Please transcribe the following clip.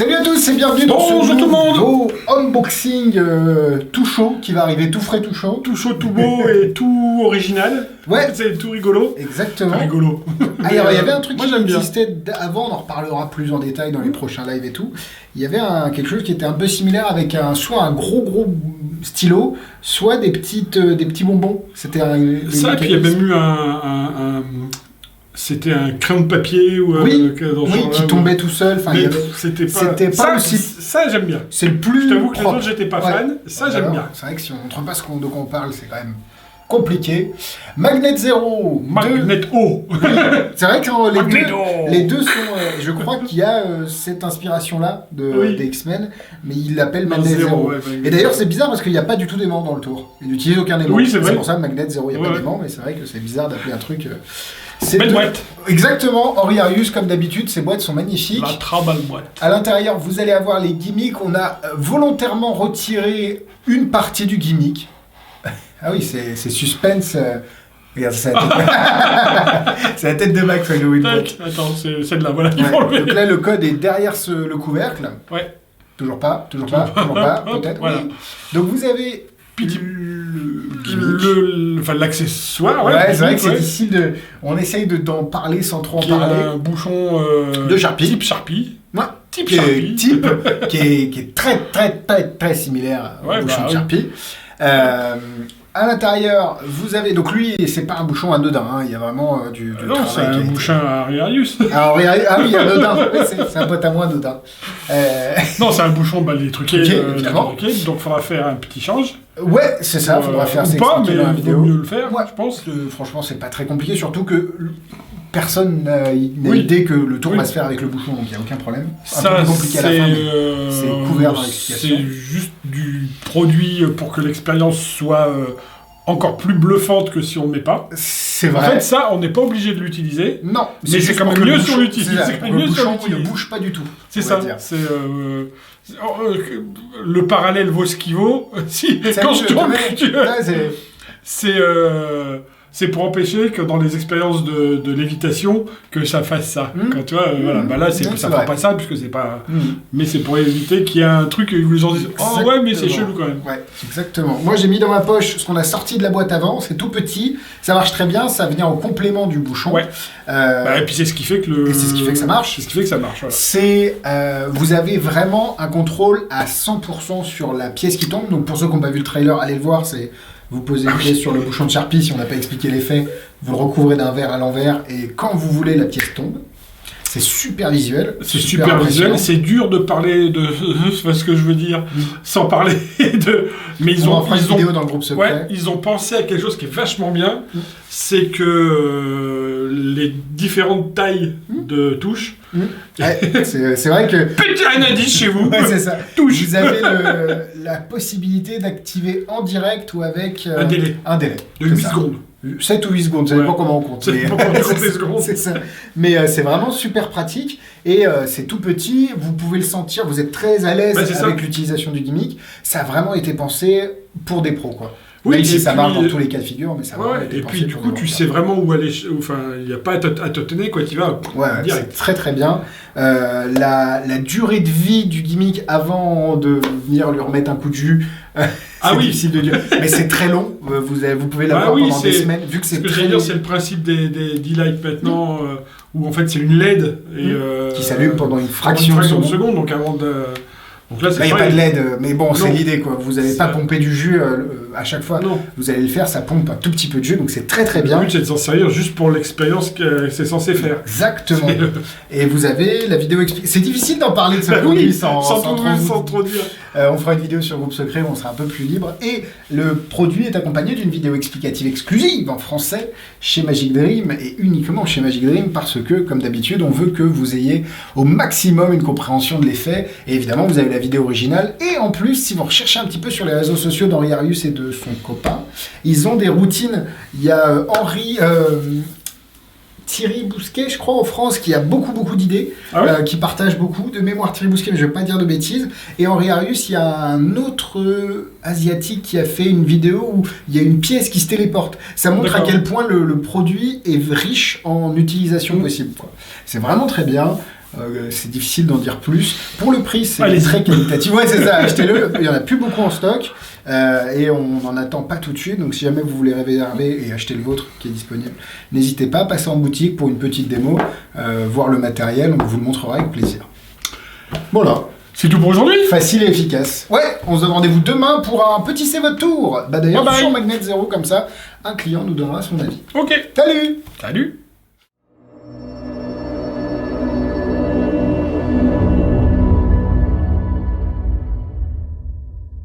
Salut à tous et bienvenue dans ce nouveau unboxing tout chaud qui va arriver tout frais, tout chaud. Tout chaud, tout beau et tout original. Ouais. C'est tout rigolo. Exactement. Rigolo. Alors il y avait un truc Moi, qui j'aime bien. existait avant, on en reparlera plus en détail dans les prochains lives et tout. Il y avait quelque chose qui était un peu similaire avec soit un gros stylo, soit des petits bonbons. C'était Ça, et puis il y a même eu c'était un crayon de papier ou qui tombait tout seul. Enfin, mais c'était pas ça aussi. Ça, j'aime bien. C'est le plus. Je t'avoue que les propre. autres, j'étais pas fan. Ça, j'aime bien. C'est vrai que si on ne montre pas de quoi on parle, c'est quand même compliqué. Magnet Zero. Magnet O. C'est vrai que Magnet les deux sont. Je crois qu'il y a cette inspiration-là des X-Men, mais ils l'appellent Magnet Zero. Ouais, et d'ailleurs, c'est bizarre parce qu'il n'y a pas du tout d'aimant dans le tour. Il n'utilise aucun aimant. Oui, c'est vrai. C'est pour ça Magnet Zero, il n'y a pas d'aimant, mais c'est vrai que c'est bizarre d'appeler un truc. Belle boîte. Exactement, Henri Arius, comme d'habitude, ces boîtes sont magnifiques. La très belle boîte. À l'intérieur, vous allez avoir les gimmicks. On a volontairement retiré une partie du gimmick. Ah oui, c'est suspense. Regarde, c'est la tête. C'est la tête de Max avec le Winbook. Attends, c'est de là, voilà. Ouais. Donc là, le code est derrière le couvercle. Ouais. Toujours pas, peut-être. Voilà. Oui. Donc vous avez l'accessoire. Ouais, c'est vrai que c'est difficile on essaye d'en parler sans trop en parler. Un bouchon de Sharpie. Type Sharpie. Ouais. Type Sharpie. Qui est très similaire au bouchon de Sharpie. À l'intérieur, vous avez... Donc lui, c'est pas un bouchon anodin, hein. Il y a vraiment du non, travail. c'est un bouchon Henri Arius. Ah oui, anodin. C'est un pote à moi, anodin. Non, c'est un bouchon, les truqués. Évidemment. Donc il faudra faire un petit change. Ouais, c'est ça, faudra faire ou pas, mais la il vidéo. vaut mieux le faire, Ouais, je pense. Franchement, c'est pas très compliqué, surtout que personne n'a idée que le tour va se faire avec le bouchon, donc il n'y a aucun problème. C'est un peu plus compliqué à la fin, mais c'est couvert dans l'explication. C'est juste du produit pour que l'expérience soit encore plus bluffante que si on ne le met pas. C'est vrai. En fait, ça, on n'est pas obligé de l'utiliser. Non, mais c'est quand même mieux sur l'utilise. Le bouchon ne bouge pas du tout. C'est ça. C'est le parallèle vaut ce qu'il vaut. Quand je tourne, c'est pour empêcher que dans les expériences de lévitation, que ça fasse ça. Quand tu vois, là, ça fera pas ça, puisque c'est pas... Mais c'est pour éviter qu'il y ait un truc où les gens disent « Oh ouais, mais c'est chelou quand même ». Ouais, exactement. Moi, j'ai mis dans ma poche ce qu'on a sorti de la boîte avant, c'est tout petit, ça marche très bien, ça vient en complément du bouchon. Ouais. Et puis c'est ce qui fait que c'est ce qui fait que ça marche. C'est ce qui fait que ça marche, voilà. Vous avez vraiment un contrôle à 100% sur la pièce qui tombe. Donc pour ceux qui n'ont pas vu le trailer, allez le voir, vous posez une pièce sur le bouchon de Sharpie, si on n'a pas expliqué l'effet, vous le recouvrez d'un verre à l'envers, et quand vous voulez, la pièce tombe. C'est super visuel. C'est super visuel, c'est dur de parler de ce que je veux dire, sans parler de... Mais ils ont vidéo dans le groupe secret. Ouais, ils ont pensé à quelque chose qui est vachement bien, c'est que les différentes tailles de touches... c'est vrai que... Petit un indice chez vous. Ouais, c'est ça. Touche. Vous avez la possibilité d'activer en direct ou avec... un délai. De 8 secondes. 7 ou 8 secondes, ça dépend comment on compte. Ça dépend comment on compte les secondes. C'est ça. Mais c'est vraiment super pratique et c'est tout petit, vous pouvez le sentir, vous êtes très à l'aise avec l'utilisation du gimmick. Ça a vraiment été pensé pour des pros, quoi. Oui, même si ça marche dans tous les cas de figure, mais ça a vraiment été pensé. Et puis du coup, tu sais vraiment où aller. Enfin, il n'y a pas à te tenir, quoi. Tu vas direct. C'est très très bien. La durée de vie du gimmick avant de venir lui remettre un coup de jus. C'est difficile de dire. Mais c'est très long. Vous pouvez l'avoir pendant des semaines. Vu que c'est très long. C'est le principe des D-Light maintenant, où en fait c'est une LED qui s'allume pendant une fraction de seconde. Donc avant de. Donc là, il n'y a pas de LED, mais bon, c'est l'idée, quoi. Vous n'allez pas pomper du jus à chaque fois. Non. Vous allez le faire, ça pompe un tout petit peu de jus, donc c'est très très bien. Le but, c'est de s'en servir juste pour l'expérience que c'est censé faire. Exactement. Et vous avez la vidéo expliquée. C'est difficile d'en parler de ce produit sans trop dire. On fera une vidéo sur Groupe Secret où on sera un peu plus libre. Et le produit est accompagné d'une vidéo explicative exclusive en français chez Magic Dream, et uniquement chez Magic Dream, parce que, comme d'habitude, on veut que vous ayez au maximum une compréhension de l'effet. Et évidemment, vous avez la vidéo originale. Et en plus, si vous recherchez un petit peu sur les réseaux sociaux d'Henri Arius et de son copain, ils ont des routines. Il y a Thierry Bousquet, je crois, en France, qui a beaucoup d'idées, qui partage beaucoup de mémoire. Thierry Bousquet, mais je ne vais pas dire de bêtises. Et Henri Arius, il y a un autre asiatique qui a fait une vidéo où il y a une pièce qui se téléporte. Ça montre à quel point le produit est riche en utilisation possible, quoi. C'est vraiment très bien. C'est difficile d'en dire plus. Pour le prix, c'est très qualitatif. Ouais, c'est ça, achetez-le. Il n'y en a plus beaucoup en stock. Et on n'en attend pas tout de suite. Donc si jamais vous voulez réserver et acheter le vôtre qui est disponible, n'hésitez pas à passer en boutique pour une petite démo, voir le matériel. On vous le montrera avec plaisir. Voilà. C'est tout pour aujourd'hui. Facile et efficace. Ouais, on se donne rendez-vous demain pour un petit C'est votre tour. D'ailleurs, sur Magnet Zero, comme ça, un client nous donnera son avis. Ok. Salut. Salut.